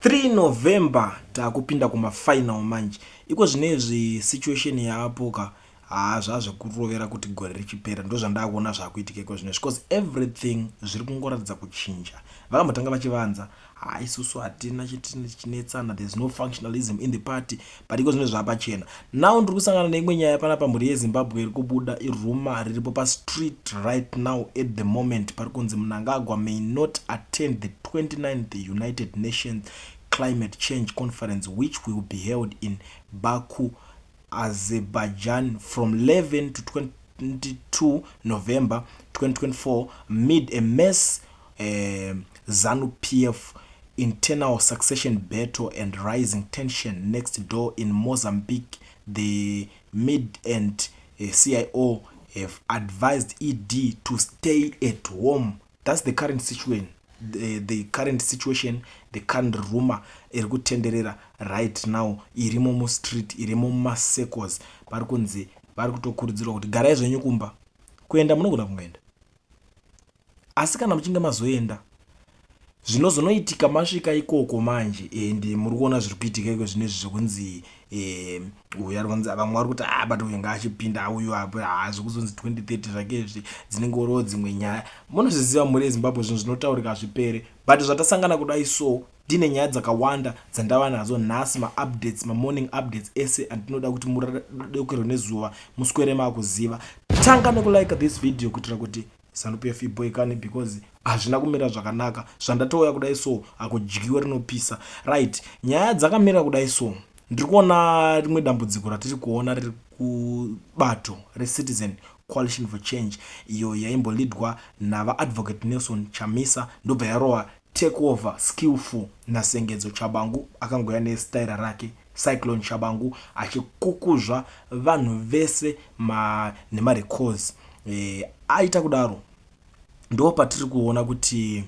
3 November takupinda kumafinal manje. Iko zvinezvi situation yaapoka zvazvekurovera kuti gore richipera ndo zvandakuona zvakuitika iko zvinezvi because everything zviri kungoratidza kuchinja. Vakambotanga vachivanza isusu hatina chinetsana, there's no functionalism in the party, but iko zvinezvi zvapachena. Now ndiri kusangana neimwe nyaya panapa mhuri yeZimbabwe iri kubuda iruma riripo pastreet right now at the moment pari kunzi Mnangagwa may not attend the 29th United Nations Climate Change Conference, which will be held in Baku, Azerbaijan from 11 to 22 November 2024 amid a mass ZANU-PF internal succession battle and rising tension next door in Mozambique. The MID and CIO have advised ED to stay at home. That's the current situation. The current situation, the current rumor iri kutenderera right now irimo mu street, irimo mu circles, pari kunzi vari kutokurudzirwa kuti garai zvenyu kumba, kuenda munogona kungoenda, asi kana muchinge mazoenda zvinozonoitika masvika ikoko manje ende muri kuona zviri kuitika iko zvinezvi zvekunzi uyu ari kunzi vamwe vari kuti but uyu ngaachipinda uyu apo zvekuzonzi 2030 zvake izvi dzinenge uriwo dzimwe nyaya. Munozviziva muri yeZimbabwe zvinhu zvinotaurika zvipere, but zvatasangana kudai so ndine nyaya dzakawanda dzandava nazo nhasi, maupdates, mamorning updates ese andinoda kuti muradeukirwe nezuva muswere makuziva. Tanga nekulike this video kuitira kuti ZANU-PF iboyikane because hazvina kumira zvakanaka zvandatouya kudai so akudyiwa rinopisa. Right, nyaya dzakamira kudai so ndiri kuona rimwe dambudziko ratiri kuona riri kubato reCitizen Coalition for Change iyo yaimbolidwa navaadvocate Nelson Chamisa ndobva yarova take over skillful naSengedzo Chabangu akangoya nestaira rake Cyclone Chabangu achikukuzva vanhu vese nemarecords. Aita kudaro ndo patiri kuona kuti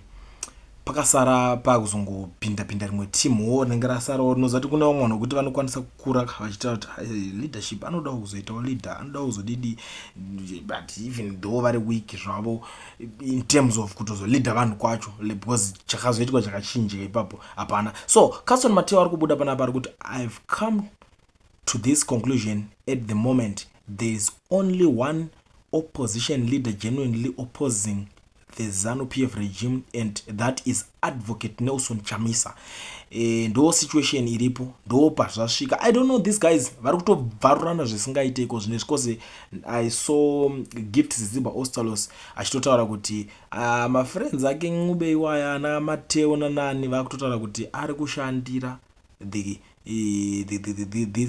pakasara pakuzongopinda rimwe timu rinenge rasarawo rinozati kuna vamwe vanhu kuti vanokwanisa kukura vachitaura kuti leadership anoda kuzoitawo leader, anoda kuzodidi, but even though vari weak zvavo in terms of kutozoleader vanhu kwacho because chakazoitwa chakachinjika ipapo hapana. So Caston Mateo ari kubuda panapa ari kuti I've come to this conclusion at the moment there is only one opposition leader genuinely opposing the ZANU-PF regime, and that is advocate Nelson Chamisa. Ndo situation iripo, ndo pazvasvika. I don't know, these guys vari kutobvarurana zvisingaite iko zvinezvi because I saw Gift Ziziba Ostalos achitotaura kuti mafriends ake Ngube iwaya ana Mateo nanani vari kutotaura kuti ari kushandira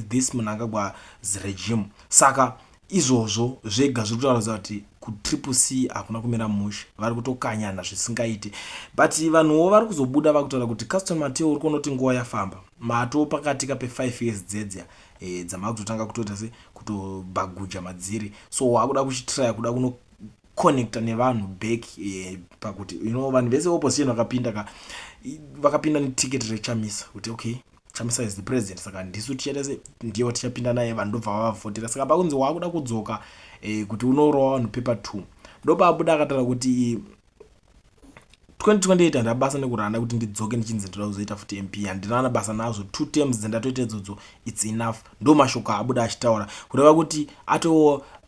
this Mnangagwa regime. Saka izvozvo zvega zviri kutaura kuti kutriple C hakuna kumira mushe, vari kutokanyana zvisingaite. But vanhuwo vari kuzobuda vakutaura kuti Caston Mateo uri kuona kuti nguva yafamba, mato pakatika pe5 years dzedza dzamava kutotanga kutoita se kutobhaguja madziri, so wakuda kuchitry kuda kuno connecta nevanhu back pakuti vanhu vese opposition vakapinda neticket reChamisa kuti okay Chamisa is the president, saka ndisu tichete ndiyo tichapinda naye vanhu ndobva vavhotera. Saka pakunzi wakuda kudzoka kuti unorowa vanhu paper 2 ndopa abuda akataura kuti 2028 handabasa nekuranda kuti ndidzoke ndichinzi ndoda kuzoita futi MP, handina basa nazvo, 2 terms dzendatoita idzodzo it's enough. Ndo mashoko abuda achitaura kureva kuti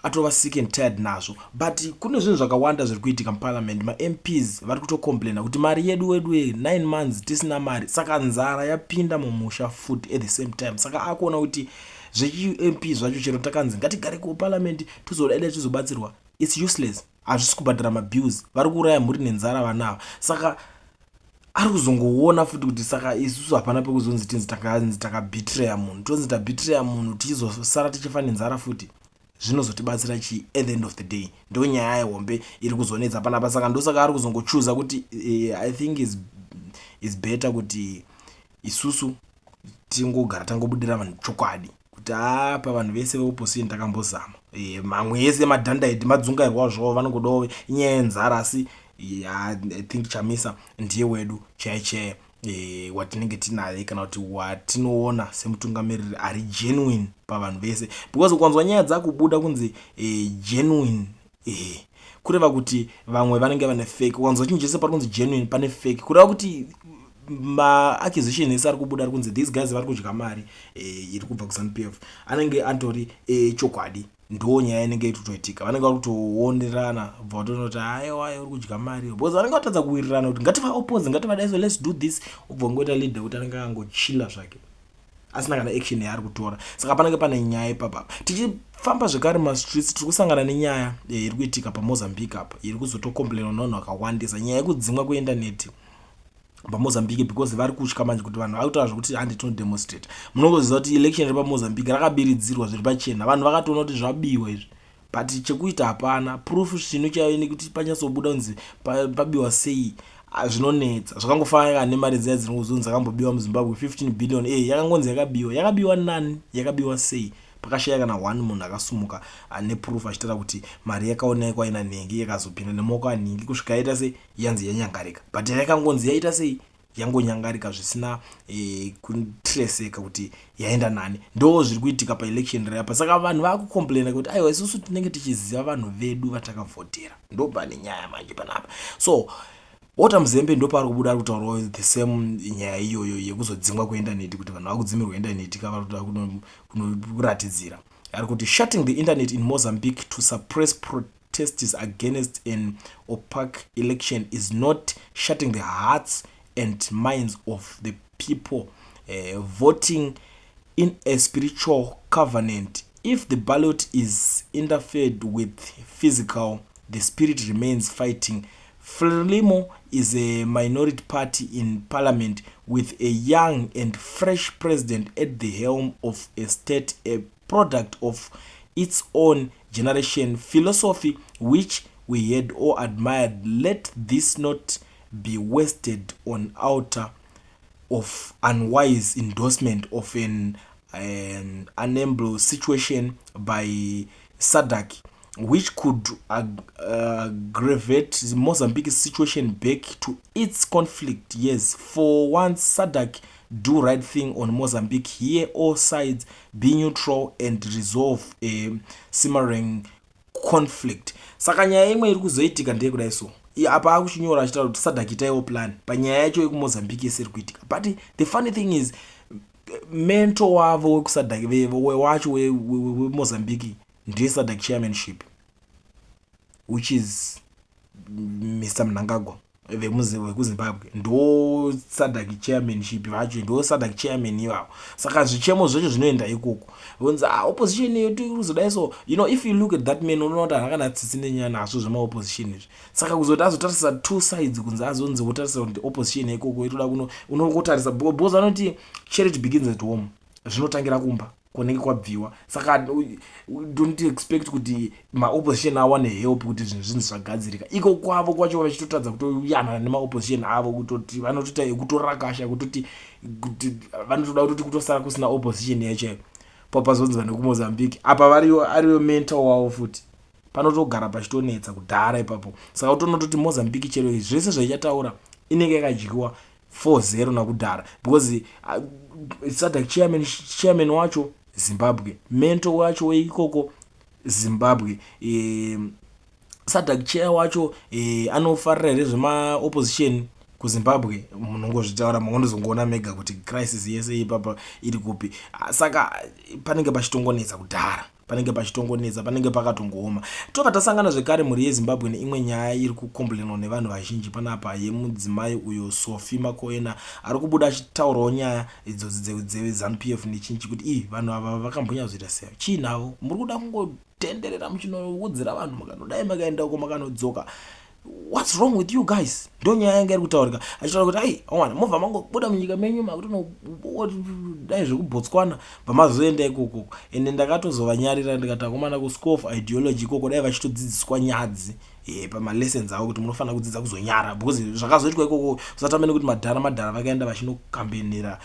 atova sick and tired nazvo. But kune zvinhu zvakawanda zviri kuitika muparliament. MPs vari kutocomplaina kuti mari yedu 9 months tisina mari, saka nzara yapinda mumusha futi at the same time. Saka akuona kuti zvechi-MP zvacho chero takanzi ngatigare kuparliament tizodaida tizobatsirwa, it's useless, hazvisi kubhadhara mabills, vari kuuraya mhuri nenzara vanava. Saka ari kuzongoona futi kuti saka isusu hapana pekuzonzi tinzi takabetreya munhu, tonzi tabetreya munhu tizosara tichifa nenzara futi, zvinozotibatsira chi at the end of the day. Ndo nyaya yehombe iri kuzonetsa panapa. Saka ndosaka ari kuzongochuza kuti I think is better kuti isusu tingogara tangobudira vanhu chokwadi kuti apa vanhu vese veopposition takambozama, mamwe ese madhandaiti madzungairwa zvavo vanongodawo inyaya yenzara, asi I think Chamisa ndiye wedu chaichaye watinenge tinaye kana kuti watinoona semutungamiriri ari genuine pavanhu vese, because ukanzwa nyaya dzakubuda kunzi genuine kureva kuti vamwe vanenge vane fake. Ukanzwa chinhu chese pari kunzi genuine pane fake, kureva kuti ma-accusation ese ari kubuda ari kunzi these guys vari kudya mari iri kubva kuZANU-PF anenge atori chokwadi. Ndo nyaya inenge itotoitika, vanenge vari kutoonerana bva vatonoti aiwa uri kudya mari, because vanenge vatadza kuwirirana kuti ngativaopose ngativadai, so let's do this, ubva ngoita leader kuti anenge angochila zvake asina kana action yaari kutora. Saka panenge pane nyaya ipapa. Tichifamba zvekare mastreets tiri kusangana nenyaya iri kuitika paMozambique apa, iri kuzotokomplaina navanhu vakawandisa, nyaya yekudzimwa kweindaneti paMozambique, because vari kutya manje kuti vanhu vakutaura zvokuti handitonodemonstrate. Munongoziva kuti election repaMozambique rakabiridzirwa zviri pachena, vanhu vakatoona kuti zvabiwa izvi, but chekuita hapana. Proof zvino chaive nekuti panyatsobuda kunzi pabiwa sei zvinonetsa. Zvakangofanana nemari dziya dzinozunzi dzakambobiwa muZimbabwe 15 billion. Yakangonzi yakabiwa nani, yakabiwa sei? Pakashaya kana 1 munhu akasumuka neproof achitaura kuti mari yakaonekwa ina nhengi yakazopinda nemaoko anhingi kusvika yaita sei, yanzi yanyangarika, but yakangonzi yaita sei, yangonyangarika zvisina kutreseka kuti yaenda nani. Ndo zviri kuitika paelection reapa. Saka vanhu vakukomplaina kuti aiwa isusu tinenge tichiziva vanhu vedu vatakavhotera. Ndo pane nyaya manje panapa. So Ota Mzembe ndo pari kubuda kutaurawo the same nyaya iyoyo yekuzodzimwa kweindaneti, kuti vanhu vakudzimirwa indaneti kavakuda kuratidzira. Ari kuti shutting the internet in Mozambique to suppress protests against an opaque election is not shutting the hearts and minds of the people voting in a spiritual covenant. If the ballot is interfered with physical, the spirit remains fighting. Frelimo is a minority party in parliament with a young and fresh president at the helm of a state, a product of its own generation philosophy, which we had all admired. Let this not be wasted on altar of unwise endorsement of an unable situation by SADC, which could aggravate Mozambique's situation back to its conflict. Yes, for once SADC do right thing on Mozambique, here all sides be neutral and resolve a simmering conflict. Saka nyaya imwe iri kuzoitika ndeyekudai so apa akuchinyora achitaura kuti SADC itaiwo plan panyaya yacho yekuMozambique yese iri kuitika. But the funny thing is mentor wavo wekuSADC wacho weMozambique ndiye SADC chairmanship, which is Mr. Mnangagwa wekuZimbabwe. Ndo SADC chairmanship vacho, ndo SADC chairman ivavo. Saka zvichemo zvacho zvinoenda ikoko. Vonzi opposition yetu kuzodai so, you know, if you look at that man unoona kuti hakana tsitsi nenyaya nazvo zvemaopposition izvi. Saka kuzoti azotarisa two sides kunzi azonzi wotarisa kuti opposition ikoko itoda unokotarisa because anoti charity begins at home. Zvinotangira kumba kunenge kwabviwa. Saka don't expect kuti maopposition awane help kuti zvinhu zvagadzirika. Iko kwavo kwacho vachitotadza kutoyanana nemaopposition avo kutoti vanotota ekutorakasha kutoti vanotoda kutoti kutosara kusina opposition yacho. Papazonzi vanhu kuMozambique apa ariyo mentor wavo futi. Panotogara pachitonetsa kudhara ipapo. Saka utonototi Mozambique chero zvese zvaichataura inenge yakadyiwa 4-0 nakudhara, because SADC chairman wacho Zimbabwe, mentor wacho weikoko Zimbabwe, SADC chair wacho anofarira rezvema opposition kuZimbabwe. Munongozvitaura munozongoona mega kuti crisis yese ipapa iri kupi. Saka panenge pachitongonetsa kudhara, panenge pachitongonetsa, panenge pakatongooma. Toka tasangana zvekare muri yeZimbabwe neimwe nyaya iri kukomplainwa nevanhu vazhinji panapa yemudzimai uyo Sophie Makoena ari kubuda achitaurawo nyaya idzodzo dzeZANU-PF nechinchi kuti vanhu ava vakambonyazoita sei, chiinavo, muri kuda kungotenderera muchinoudzira vanhu mukanodai makaenda uko makanodzoka. What's wrong with you guys? Ndo nyaya yanga iri kutaurika achitaura kuti ai awana movha mangobuda munyika menyu makutonodai zvekuBotswana pamazoenda ikoko. Ende ndakatozovanyarira ndikati akomana ku-school of ideology ikoko dai vachitodzidziswa nyadzi pamalessons avo kuti munofanira kudzidza kuzonyara, because zvakazoitwa ikoko usatamene kuti madhara vakaenda vachinokambenera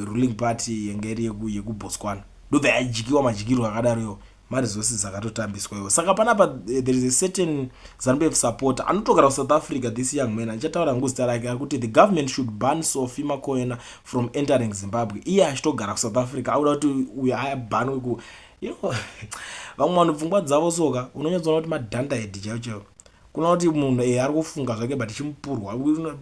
ruling party yanga iri yekuBotswana ndobva yadyiwa majikiro akadaroyo, mari zvose dzakatotambiswa iwo. Saka panapa there is a certain ZANU-PF supporter anotogara kuSouth Africa, this young man achataura nguzita rake kuti the government should ban Sophie Makoena from entering Zimbabwe. Iye achitogara kuSouth Africa auda kuti uyo ayabanwe vamwe vanhu pfungwa dzavo soka unonyatsoona kuti madhanda edi chaiwo kuna kuti munhu ari kufunga zvake but chimupurwa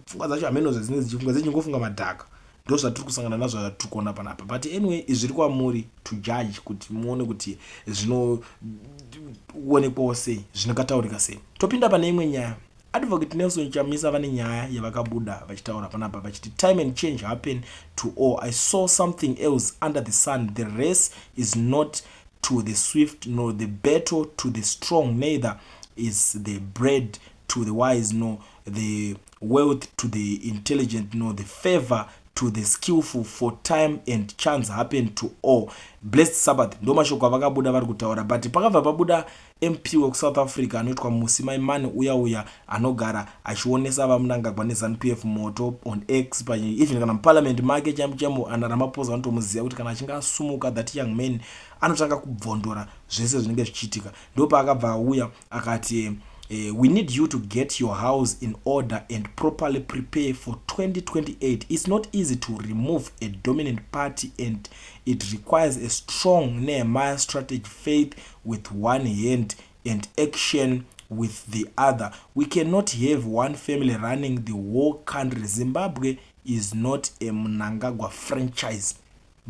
pfungwa dzacho hameno zvazinenge dzichifunga dzichingofunga madhaka. Ndo zvatiri kusangana nazvo zvatiri kuona panapa, but anyway zviri kwamuri to judge kuti muone kuti zvinoonekwawo sei, zvinokataurika sei. Topinda pane imwe nyaya. Advocate Nelson Chamisa vane nyaya yavakabuda vachitaura panapa vachiti time and change happen to all. I saw something else under the sun. The race is not to the swift nor the battle to the strong, neither is the bread to the wise nor the wealth to the intelligent nor the favor to the skillful, for time and chance happen to all. Blessed Sabbath. Ndo mashoko avakabuda vari kutaura, but pakabva pabuda MP wekusouth Africa anoitwa Musimaimani uya anogara achionesa vaMnangagwa neZANU-PF moto on X, even kana muparliament make chamu ana Ramaphosa anotomuziva kuti kana achinge asumuka that young man anotanga kubvondora zvese zvinenge zvichiitika. Ndo paakabva auya akati we need you to get your house in order and properly prepare for 2028. It's not easy to remove a dominant party, and it requires a strong Nehemiah strategy, faith with one hand and action with the other. We cannot have one family running the whole country. Zimbabwe is not a Mnangagwa franchise.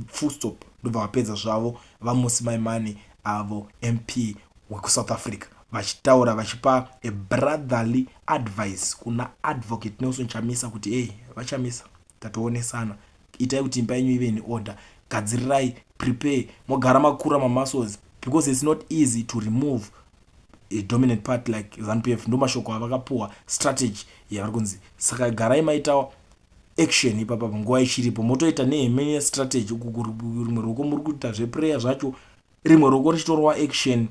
Full stop. Ndobva vapedza zvavo vaMusimaimani avo MP wekusouth Africa vachitaura vachipa a brotherly advice kuna Advocate Nelson Chamisa kuti hey vachamisa tatoonesana, itai kuti imba yenyu ive in order, gadzirirai, prepare, mogara makura mamuscles, because it's not easy to remove a dominant part like ZANU-PF. Ndo mashoko avakapuwa strategy yavari kunzi, saka garai maita action ipapa nguva ichiripo, motoita nehemenya strategy uku rimwe roko muri kuita zveprayer zvacho, rimwe roko richitorwa action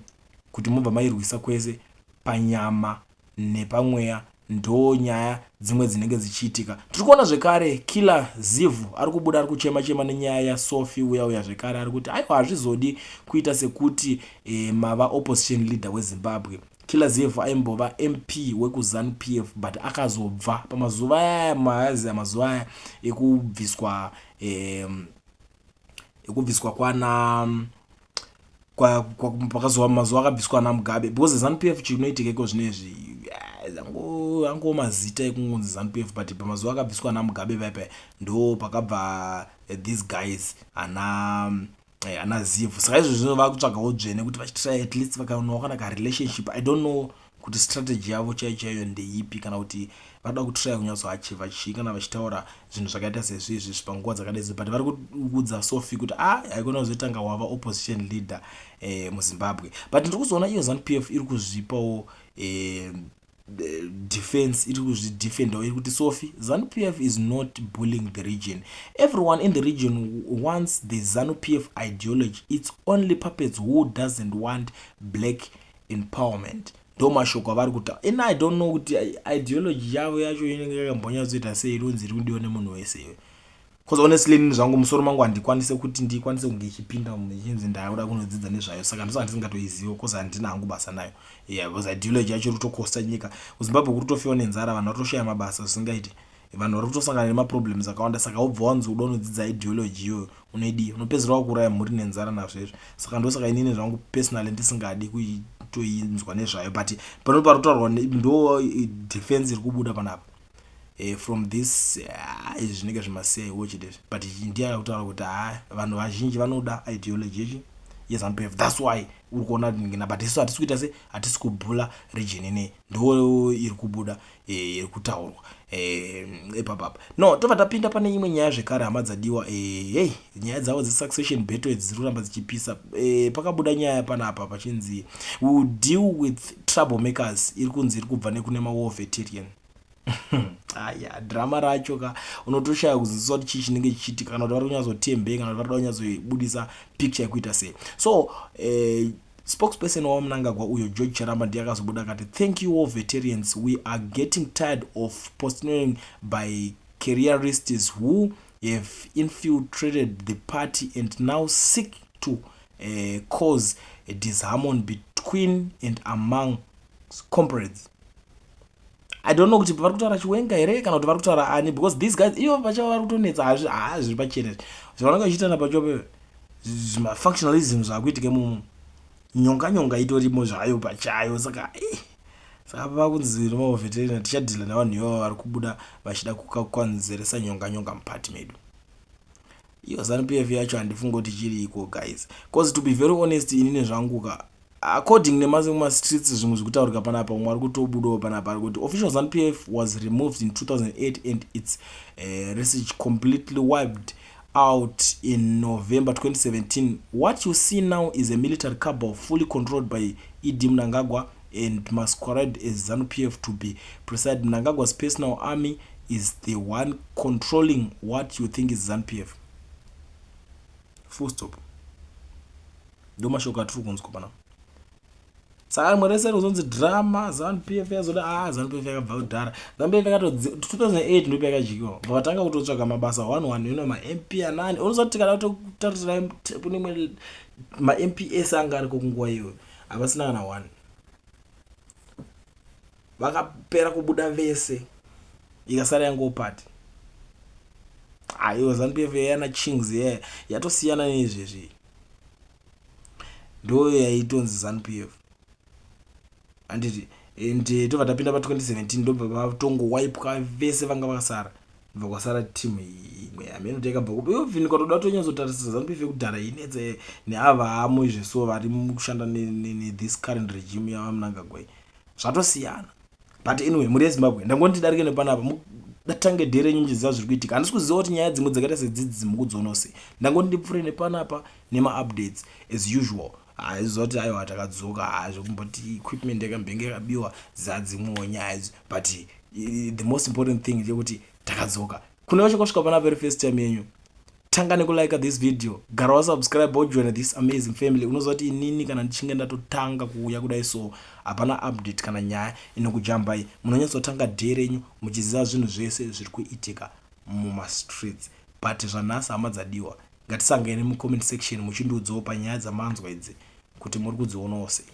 kuti mubva mairwisa kwese panyama nepamweya. Ndo nyaya dzimwe dzinenge dzichiitika. Tiri kuona zvekare Killer Zivu ari kubuda ari kuchema nenyaya yaSophie uya zvekare ari kuti aiwa hazvizodi kuita sekuti mava opposition leader weZimbabwe. Killer Zivu aimbova MP wekuZANU-PF but akazobva pamazuva aya mazuva aya ekubviswa kwana pakazova mazuva akabviswa naMugabe, because ZANU-PF chinoitika iko zvinezvi ango mazita ekungonzi ZANU-PF, but pamazuva akabviswa naMugabe paipa ndo pakabva these guys ana Zivu. Saka izvo zvino vakutsvagawo dzvene kuti vachitry at least vakaonawo kana ka relationship. I don't know kuti strategy yavo chaiyo ndeipi, kana kuti vada kutry kunyatsoachiva kana vachitaura zvinhu zvakaita sezvizvi panguva dzakadai, but vari kuudza Sophie kuti haikona kuzotanga wava opposition leader muZimbabwe. But ndiri kuzoona iyo ZANU-PF iri kuzvipawo defense, iri kuzvidefendawo iri kuti Sophie, ZANU-PF is not bullying the region. Everyone in the region wants the ZANU-PF ideology. It's only puppets who doesn't want black empowerment. Ndo mashoko avari kuta. And I don't know kuti ideology yavo yacho inenge yakambonyatsoita sei runzi iri kundiwa nemunhu wese. Because honestly nini zvangu musoro mangu handikwanise kuti ndikwanise kunge ichipinda muchinzi ndauda kunodzidza nezvayo, saka ndosaka ndisingatoiziva because handina hangu basa nayo. Yeah, because ideology yacho iri kutokosta nyika. kuZimbabwe kuri kutofiwa nenzara, vanhu vari kutoshaya mabasa zvisingaiti, vanhu vari kutosangana nemaproblems akawanda. Saka ubva wanzi uda unodzidza ideology iyoyo unoidii, unopedzera wakuraya mhuri nenzara nazvo izvo. Saka ndosaka inini zvangu personally ndisingadi kuitoinzwa nezvayo, but pano pari kutaurwa ndo defense iri kubuda panapa. From this zvinenge zvimasei watch it, but ndiye kutaura kuti vanhu vazhinji vanoda ideology yeZANU-PF. That's why uri kuona ngina, but isu hatisi kuita se hatisi kubhula region ine, ndo iri kubuda iri kutaurwa epapapa. No, tobva tapinda pane imwe nyaya zvekare hama dzadiwa. Hey, nyaya dzavo dzesuccession battle dziri kuramba dzichipisa. Pakabuda nyaya panapa pachinzi we will deal with troublemakers, iri kunzi iri kubva nekune war veteran. Drama racho ka unotoshaya kuziswa kuti chii chinenge chichiitika, kana kuti vari kunyatsotembei, kana kuti vari kunyatsobudisa picture yekuita sei. So spokesperson waMnangagwa uyo George Charamba ndiye akazobuda akati, thank you all veterans, we are getting tired of postponing by careerists who have infiltrated the party and now seek to cause a disharmony between and among comrades. I don't know kuti vari kutaura Chiwenga here kana kuti vari kutaura ani, because these guys ivo pacha vari kutonetsa zviri pachena zvavanenge vachiitana pachope zvimafunctionalism zvaakuitika mumo, nyonga itorimo zvayo pachayo. Saka saka pakunzi veterana tichadhila navanhu ivavo vari kubuda vachida kukwanzeresa nyonga mupati medu. Iyo ZANU-PF yacho handifungi kuti chiri iko guys, because to be very honest inini zvanguka according nemastreets zvimwe zvekutaurika panapa umwe ari kutobudawo panapa ari kuti official ZANU-PF was removed in 2008 and its research completely wiped out in November 2017. What you see now is a military cabal fully controlled by Mnangagwa and masquerade as ZANU-PF. To be precise, Mnangagwa's personal army is the one controlling what you think is ZANU-PF. Full stop. Doma shoka tru kunzko pana. Saka mwerese kuzonzi drama ZANU-PF yazoda ZANU-PF yakabva kudhara. ZANU-PF yakato 2008 ndipo yakajikiwa. Vatanga kutotsvaga mabasa 1 ma MP anani. Unozoti kana kutotarira kune ma MPS anga ari kunguwa iyo. Avasina kana 1. Vakapera kubuda vese. Ikasara yangopati. Ayo ZANU-PF yana chings yatosiyana nezvezvi. Ndo yaitonzi ZANU-PF. Anditi ende tobva tapinda pa 2017 ndobva vatongo wipeka vese vanga vakasara. Bva kwasara team imwe amene takabva kuba iyo vhinika toda tonyazotarisa ZANU-PF kudhara inedze neava amo izveso vari mukushanda ne this current regime ya Mnangagwa. Zvatosiyana. But anyway, muri Zimbabwe ndangoti darike nepanapa datange dhere nyinji zviri kuitika. Handisi kuziva kuti nyaya dzimwe dzakaita sedzidzi mukudzonose. Ndangoti ndipfure nepanapa nema updates as usual. Zoti ayo atakadzoka zvokumboti equipment yakambenge yakabiwa dzadzimwe nyaya but the most important thing ndekuti takadzoka. Kuna wacho kusvika pana very first time yenyu. Tanga nekulike this video. Gara subscribe join this amazing family. Unozoti inini kana ndichinge ndatotanga kuuya kudai so hapana update kana nyaya inokujambai. Munonyatsotanga dhere renyu muchiziva zvinhu zvese zviri kuitika muma streets. But zvanhasi hamadzadiwa. Ngatisangane mu comment section muchindiudzawo panyaya dzamanzwa idzi kuti muri kudzionawo sei.